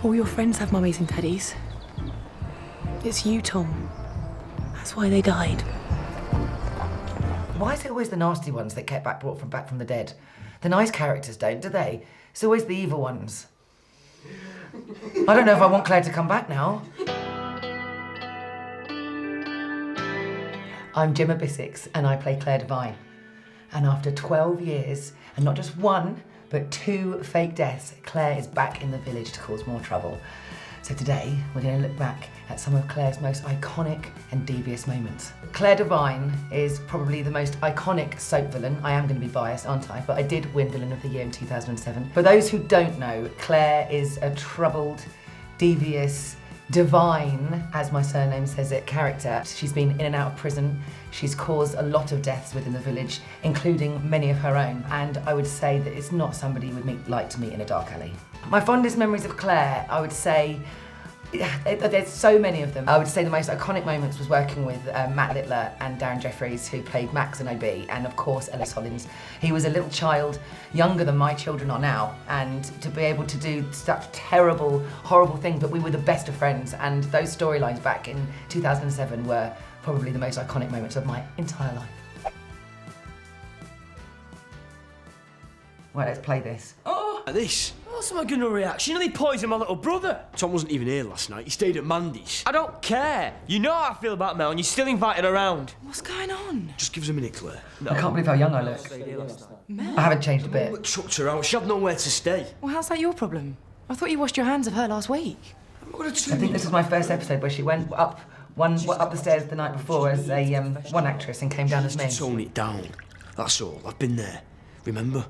All your friends have mummies and daddies. It's you, Tom. That's why they died. Why is it always the nasty ones that get brought back from the dead? The nice characters don't, do they? It's always the evil ones. I don't know if I want Claire to come back now. I'm Gemma Bissix and I play Clare Devine. And after 12 years, and not just one, but 2 fake deaths, Claire is back in the village to cause more trouble. So today, we're going to look back at some of Claire's most iconic and devious moments. Clare Devine is probably the most iconic soap villain. I am going to be biased, aren't I? But I did win Villain of the Year in 2007. For those who don't know, Claire is a troubled, devious, divine, as my surname says it, character. She's been in and out of prison. She's caused a lot of deaths within the village, including many of her own. And I would say that it's not somebody you would like to meet in a dark alley. My fondest memories of Claire, I would say, there's so many of them. I would say the most iconic moments was working with Matt Littler and Darren Jeffries, who played Max and OB, and of course Ellis Hollins. He was a little child, younger than my children are now, and to be able to do such terrible, horrible things, but we were the best of friends, and those storylines back in 2007 were probably the most iconic moments of my entire life. Well, let's play this. This? What's my gonna reaction? You know they poisoned my little brother. Tom wasn't even here last night. He stayed at Mandy's. I don't care. You know how I feel about Mel and you're still invited around. What's going on? Just give us a minute, Claire. No. I can't believe how young I look. Mel? I haven't changed a bit. Mum chucked her out. She had nowhere to stay. Well, how's that your problem? I thought you washed your hands of her last week. I'm not gonna I think this was my first episode where she went up the stairs the night before as a one actress and came down as me. Tone it down. That's all. I've been there. Remember?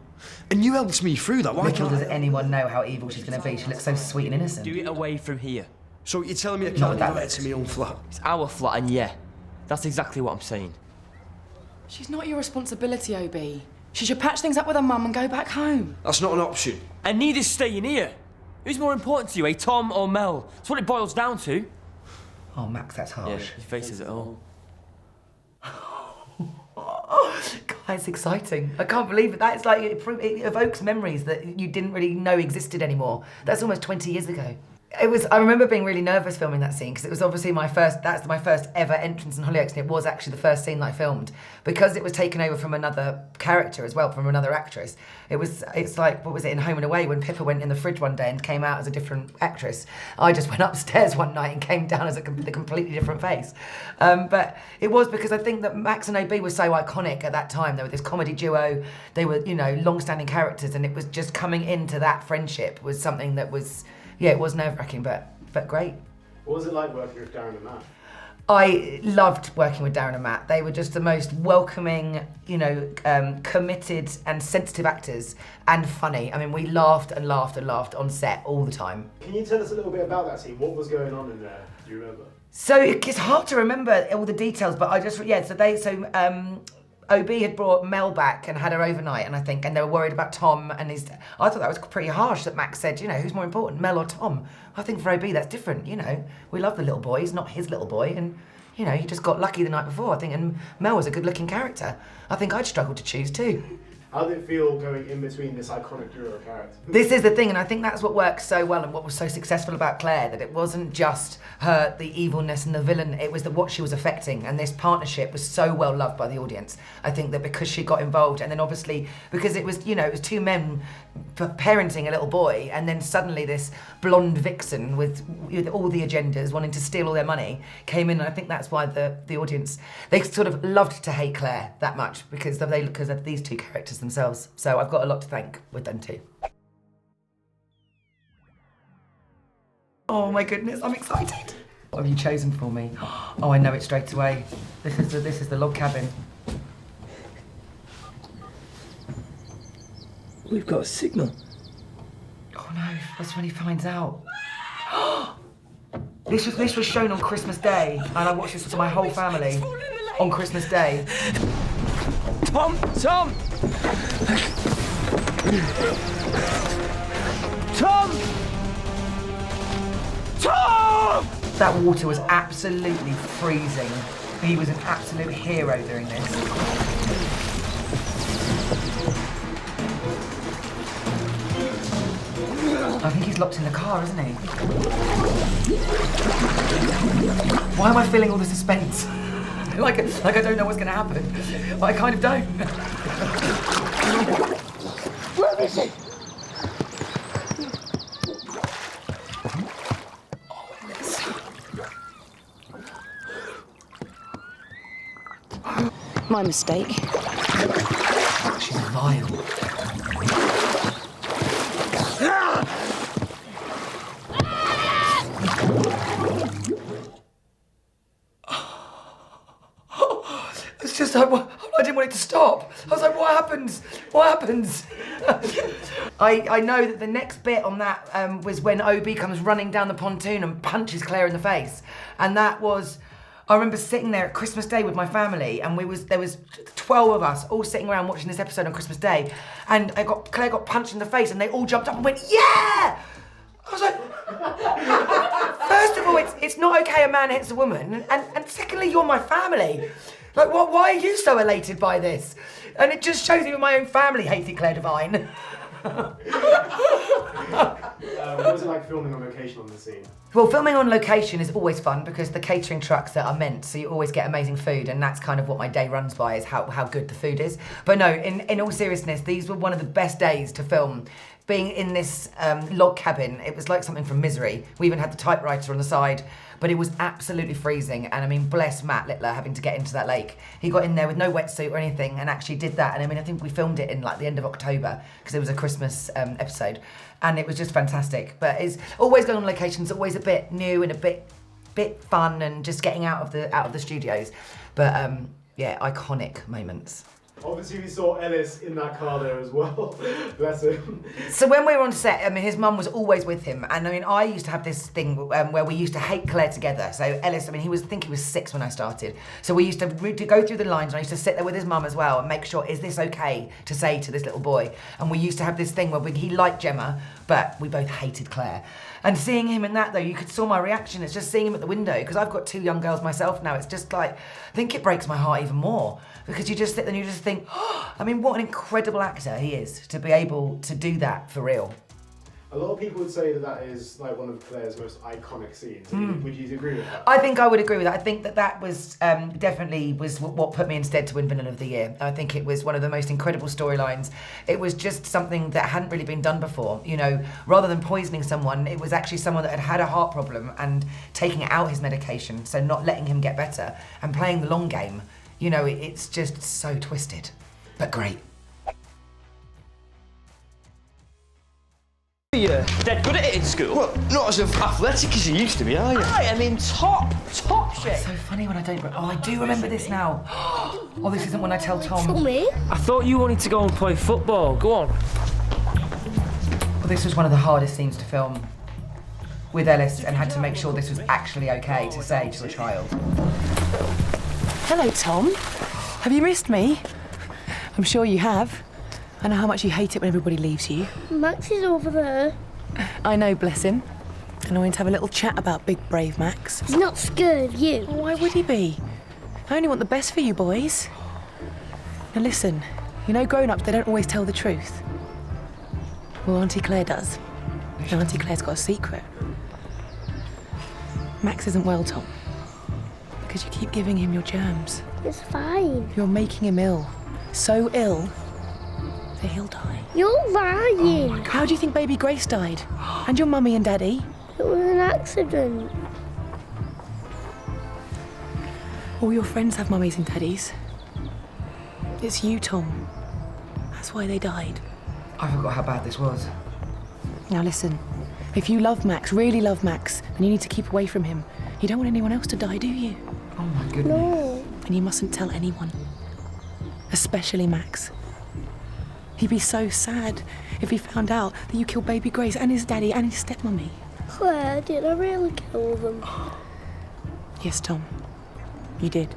And you helped me through that. Why Little can't does anyone know how evil she's going to be. She looks so sweet and innocent. Do it away from here. So you're telling me I Not can't that go back bit. to my own flat? It's our flat and yeah, that's exactly what I'm saying. She's not your responsibility, OB. She should patch things up with her mum and go back home. That's not an option. And neither's staying here. Who's more important to you, Tom or Mel? That's what it boils down to. Oh, Max, that's harsh. He faces it all. God, it's exciting. I can't believe it. That's like, it evokes memories that you didn't really know existed anymore. That's almost 20 years ago. I remember being really nervous filming that scene because it was obviously that's my first ever entrance in Hollyoaks, and it was actually the first scene that I filmed. Because it was taken over from another character as well, from another actress. It's like, what was it, in Home and Away when Pippa went in the fridge one day and came out as a different actress. I just went upstairs one night and came down as a completely different face. But it was because I think that Max and OB were so iconic at that time. They were this comedy duo, they were, you know, long-standing characters, and it was just coming into that friendship was something that was, yeah, it was nerve-wracking, but great. What was it like working with Darren and Matt? I loved working with Darren and Matt. They were just the most welcoming, you know, committed and sensitive actors, and funny. I mean, we laughed and laughed and laughed on set all the time. Can you tell us a little bit about that scene? What was going on in there? Do you remember? So it's hard to remember all the details, but I just, yeah, OB had brought Mel back and had her overnight, and they were worried about Tom and his. I thought that was pretty harsh that Max said, you know, who's more important, Mel or Tom? I think for OB that's different, you know. We love the little boy, he's not his little boy, and, you know, he just got lucky the night before, I think, and Mel was a good-looking character. I think I'd struggle to choose too. How did it feel going in between this iconic duo of characters? This is the thing, and I think that's what works so well and what was so successful about Claire, that it wasn't just her, the evilness and the villain, it was what she was affecting, and this partnership was so well loved by the audience. I think that because she got involved, and then obviously, because it was, you know, it was 2 men parenting a little boy, and then suddenly this blonde vixen with all the agendas, wanting to steal all their money, came in, and I think that's why the audience, they sort of loved to hate Claire that much, because of these 2 characters themselves. So I've got a lot to thank with them too. Oh my goodness, I'm excited. What have you chosen for me? Oh, I know it straight away. This is the log cabin. We've got a signal. Oh no, that's when he finds out. This was shown on Christmas Day, and I watched this with my whole family on Christmas Day. Tom! Tom! Tom! Tom! That water was absolutely freezing. He was an absolute hero doing this. I think he's locked in the car, isn't he? Why am I feeling all the suspense? like I don't know what's going to happen. But I kind of don't. Where is he? My mistake. She's vile. It's just like, I didn't want it to stop. I was like, what happens? What happens? I know that the next bit on that was when OB comes running down the pontoon and punches Claire in the face. And that was, I remember sitting there at Christmas Day with my family, and there was 12 of us all sitting around watching this episode on Christmas Day, and Claire got punched in the face, and they all jumped up and went, yeah! I was like, first of all, it's not okay a man hits a woman, and secondly, you're my family. Like, why are you so elated by this? And it just shows me my own family hated Clare Devine. What was it like filming on location on the scene? Well, filming on location is always fun because the catering trucks that are meant, so you always get amazing food, and that's kind of what my day runs by, is how good the food is. But no, in all seriousness, these were one of the best days to film. Being in this log cabin, it was like something from Misery. We even had the typewriter on the side, but it was absolutely freezing. And I mean, bless Matt Littler having to get into that lake. He got in there with no wetsuit or anything and actually did that. And I mean, I think we filmed it in like the end of October because it was a Christmas episode, and it was just fantastic. But it's always going on locations, always a bit new and a bit fun, and just getting out of the studios. But yeah, iconic moments. Obviously, we saw Ellis in that car there as well. Bless him. So when we were on set, I mean, his mum was always with him. And I mean, I used to have this thing where we used to hate Claire together. So Ellis, I mean, I think he was 6 when I started. So we used to go through the lines, and I used to sit there with his mum as well and make sure, is this okay to say to this little boy? And we used to have this thing where he liked Gemma, but we both hated Claire. And seeing him in that, though, you could saw my reaction. It's just seeing him at the window, because I've got 2 young girls myself now. It's just like, I think it breaks my heart even more, because you just sit there and you just think, oh, I mean, what an incredible actor he is to be able to do that for real. A lot of people would say that is like one of Claire's most iconic scenes. Would you agree with that? I think I would agree with that. I think that was definitely was what put me instead to win Villain of the Year. I think it was one of the most incredible storylines. It was just something that hadn't really been done before. You know, rather than poisoning someone, it was actually someone that had a heart problem and taking out his medication, so not letting him get better and playing the long game. You know, it's just so twisted, but great. You're dead good at it in school. Well, not as athletic as you used to be, are you? I mean, top shape. It's so funny when I don't. Oh, I do remember this now. Oh, this isn't when I tell Tom. For me? I thought you wanted to go and play football. Go on. Well, this was one of the hardest scenes to film with Ellis, and had to make sure this was actually okay to say to a child. Hello, Tom. Have you missed me? I'm sure you have. I know how much you hate it when everybody leaves you. Max is over there. I know, bless him. And I wanted to have a little chat about big, brave Max. He's not scared of you. Why would he be? I only want the best for you boys. Now listen, you know grown-ups, they don't always tell the truth. Well, Auntie Claire does. And Auntie Claire's got a secret. Max isn't well, Tom. Because you keep giving him your germs. It's fine. You're making him ill. So ill that he'll die. You're lying. How do you think baby Grace died? And your mummy and daddy? It was an accident. All your friends have mummies and daddies. It's you, Tom. That's why they died. I forgot how bad this was. Now listen, if you love Max, really love Max, then you need to keep away from him. You don't want anyone else to die, do you? Oh my goodness. No. And you mustn't tell anyone. Especially Max. He'd be so sad if he found out that you killed baby Grace and his daddy and his stepmummy. Claire, did I really kill them? Yes, Tom. You did.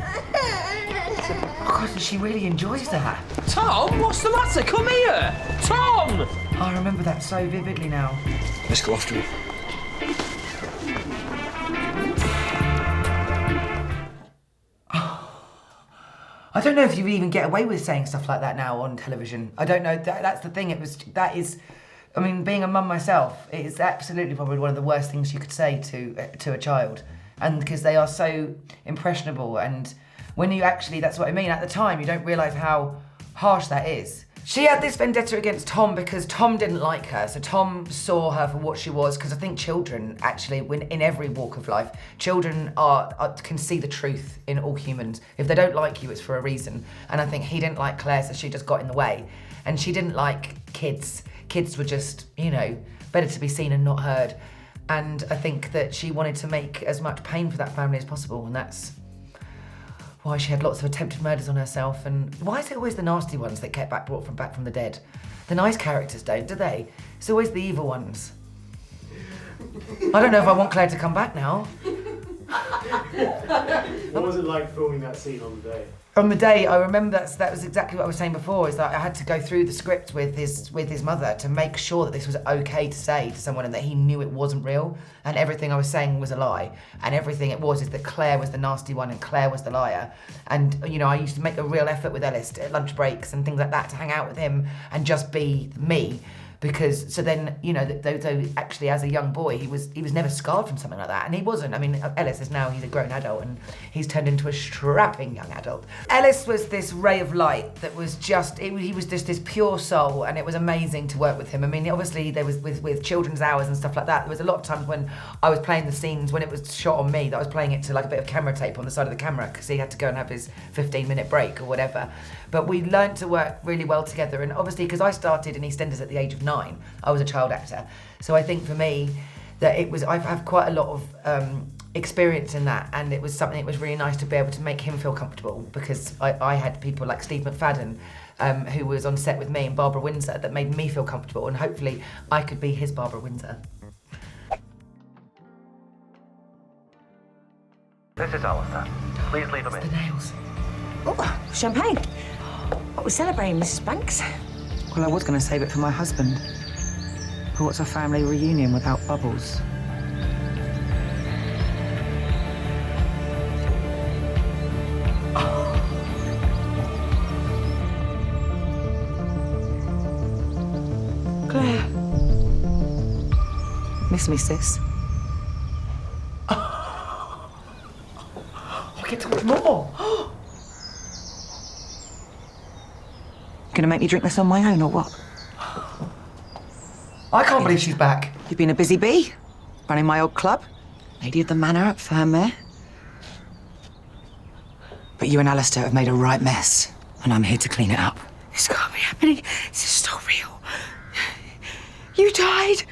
Oh God, she really enjoys that. Tom, what's the matter? Come here. Tom! I remember that so vividly now. Let's go after him. I don't know if you even get away with saying stuff like that now on television. I don't know. That's the thing. That is I mean, being a mum myself, it is absolutely probably one of the worst things you could say to a child. And because they are so impressionable, and when you actually, that's what I mean, at the time you don't realise how harsh that is. She had this vendetta against Tom because Tom didn't like her. So Tom saw her for what she was, because I think children, actually, in every walk of life, children can see the truth in all humans. If they don't like you, it's for a reason. And I think he didn't like Claire, so she just got in the way. And she didn't like kids. Kids were just, you know, better to be seen and not heard. And I think that she wanted to make as much pain for that family as possible, and that's why she had lots of attempted murders on herself. And why is it always the nasty ones that get brought back from the dead? The nice characters don't, do they? It's always the evil ones. I don't know if I want Claire to come back now. What was it like filming that scene on the day? On the day, I remember that was exactly what I was saying before, is that I had to go through the script with his mother to make sure that this was okay to say to someone and that he knew it wasn't real, and everything I was saying was a lie, and everything it was is that Claire was the nasty one and Claire was the liar. And, you know, I used to make a real effort with Ellis at lunch breaks and things like that to hang out with him and just be me. Because, so then, you know, though actually as a young boy, he was never scarred from something like that, and he wasn't. I mean, Ellis is now, he's a grown adult, and he's turned into a strapping young adult. Ellis was this ray of light that was just, he was just this pure soul, and it was amazing to work with him. I mean, obviously there was, with children's hours and stuff like that, there was a lot of times when I was playing the scenes, when it was shot on me, that I was playing it to like a bit of camera tape on the side of the camera, because he had to go and have his 15-minute break or whatever. But we learned to work really well together, and obviously, because I started in EastEnders at the age of 9, I was a child actor. So I think for me, that I've had quite a lot of experience in that, and it was something, it was really nice to be able to make him feel comfortable, because I had people like Steve McFadden, who was on set with me, and Barbara Windsor, that made me feel comfortable, and hopefully I could be his Barbara Windsor. This is Alistair. Please leave a The minute. nails. Oh, champagne. What we're celebrating, Mrs. Banks? Well, I was going to save it for my husband. But what's a family reunion without bubbles? Claire. Miss me, sis? We get to watch more. Gonna make me drink this on my own, or what? I can't believe she's back. You've been a busy bee, running my old club, lady of the manor at Fernmere. But you and Alistair have made a right mess, and I'm here to clean it up. This can't be happening. This is not real. You died.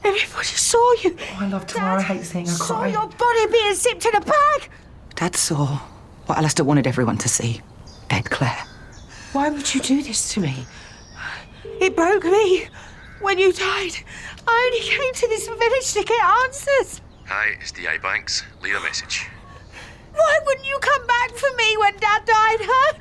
Everybody saw you. Oh, I love Tamara. I hate seeing her Saw cry. your body being zipped in a bag. Dad saw what Alistair wanted everyone to see. Dead Claire. Why would you do this to me? It broke me when you died. I only came to this village to get answers. Hi, it's DA Banks. Leave a message. Why wouldn't you come back for me when Dad died, huh?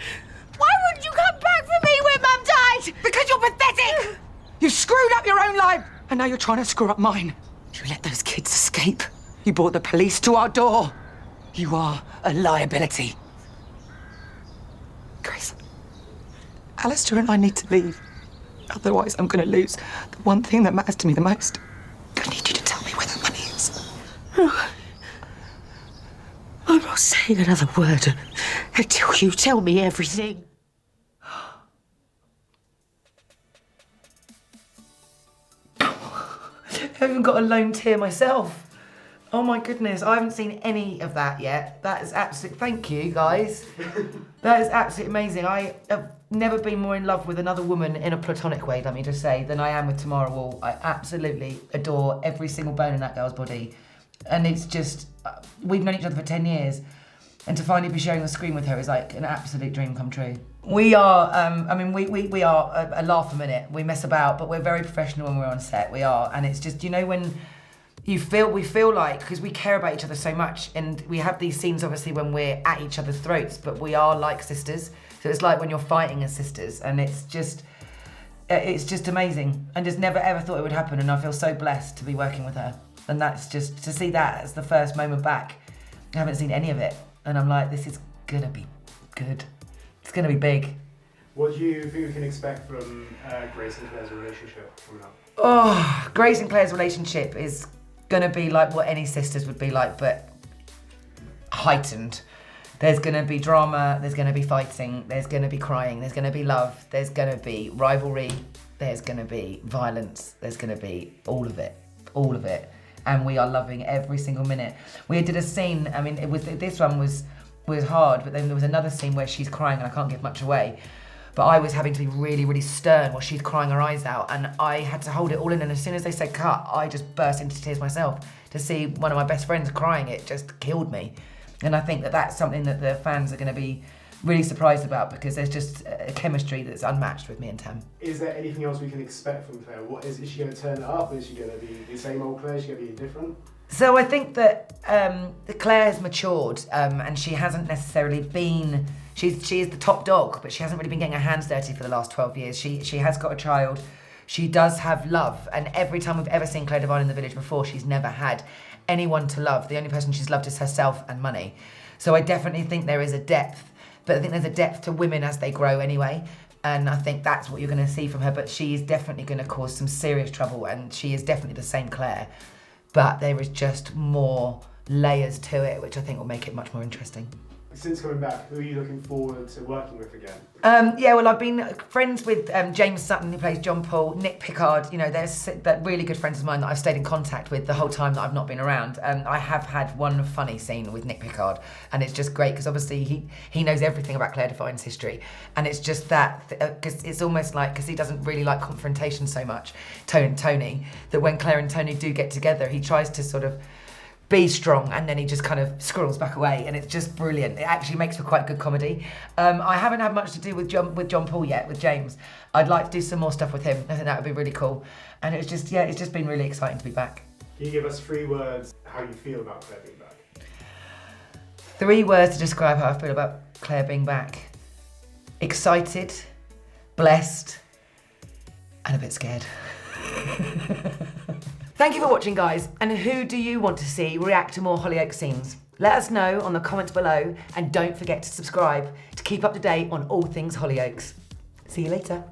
Why wouldn't you come back for me when Mum died? Because you're pathetic! You screwed up your own life, and now you're trying to screw up mine. You let those kids escape. You brought the police to our door. You are a liability. Grace, Alistair and I need to leave. Otherwise, I'm going to lose the one thing that matters to me the most. I need you to tell me where the money is. I'm not saying another word until you tell me everything. I haven't got a lone tear myself. Oh my goodness, I haven't seen any of that yet. That is absolutely, thank you guys. That is absolutely amazing. I have never been more in love with another woman in a platonic way, let me just say, than I am with Tamara Wall. I absolutely adore every single bone in that girl's body. And it's just, we've known each other for 10 years. And to finally be sharing the screen with her is like an absolute dream come true. We are, I mean, we are a laugh a minute. We mess about, but we're very professional when we're on set, we are. And it's just, you know, when we feel like, because we care about each other so much, and we have these scenes obviously when we're at each other's throats, but we are like sisters. So it's like when you're fighting as sisters, and it's just amazing. And just never ever thought it would happen, and I feel so blessed to be working with her. And that's just, to see that as the first moment back, I haven't seen any of it. And I'm like, this is gonna be good. It's gonna be big. What do you think we can expect from Grace and Claire's relationship coming up? Oh, Grace and Claire's relationship is gonna be like what any sisters would be like, but heightened. There's gonna be drama, there's gonna be fighting, there's gonna be crying, there's gonna be love, there's gonna be rivalry, there's gonna be violence, there's gonna be all of it, all of it. And we are loving every single minute. We did a scene, I mean, this one was hard, but then there was another scene where she's crying, and I can't give much away. But I was having to be really, really stern while she's crying her eyes out, and I had to hold it all in, and as soon as they said cut, I just burst into tears myself. To see one of my best friends crying, it just killed me. And I think that that's something that the fans are going to be really surprised about, because there's just a chemistry that's unmatched with me and Tam. Is there anything else we can expect from Claire? Is she going to turn it up? Is she going to be the same old Claire? Is she going to be different? So I think that Claire has matured, and she hasn't necessarily been... She is the top dog, but she hasn't really been getting her hands dirty for the last 12 years. She has got a child. She does have love, and every time we've ever seen Clare Devine in the village before, she's never had anyone to love. The only person she's loved is herself and money. So I definitely think there is a depth, but I think there's a depth to women as they grow anyway, and I think that's what you're going to see from her. But she is definitely going to cause some serious trouble, and she is definitely the same Claire, but there is just more layers to it, which I think will make it much more interesting. Since coming back, who are you looking forward to working with again? Yeah, well, I've been friends with James Sutton, who plays John Paul, Nick Pickard. You know, they're really good friends of mine that I've stayed in contact with the whole time that I've not been around. I have had one funny scene with Nick Pickard, and it's just great because obviously he knows everything about Clare Devine's history, and it's just that, because it's almost like, because he doesn't really like confrontation so much, Tony, that when Claire and Tony do get together, he tries to sort of be strong, and then he just kind of squirrels back away, and it's just brilliant. It actually makes for quite good comedy. I haven't had much to do with John Paul yet, with James. I'd like to do some more stuff with him. I think that would be really cool. And it's just, yeah, it's just been really exciting to be back. Can you give us 3 words how you feel about Claire being back? 3 words to describe how I feel about Claire being back. Excited, blessed, and a bit scared. Thank you for watching, guys. And who do you want to see react to more Hollyoaks scenes? Let us know on the comments below, and don't forget to subscribe to keep up to date on all things Hollyoaks. See you later.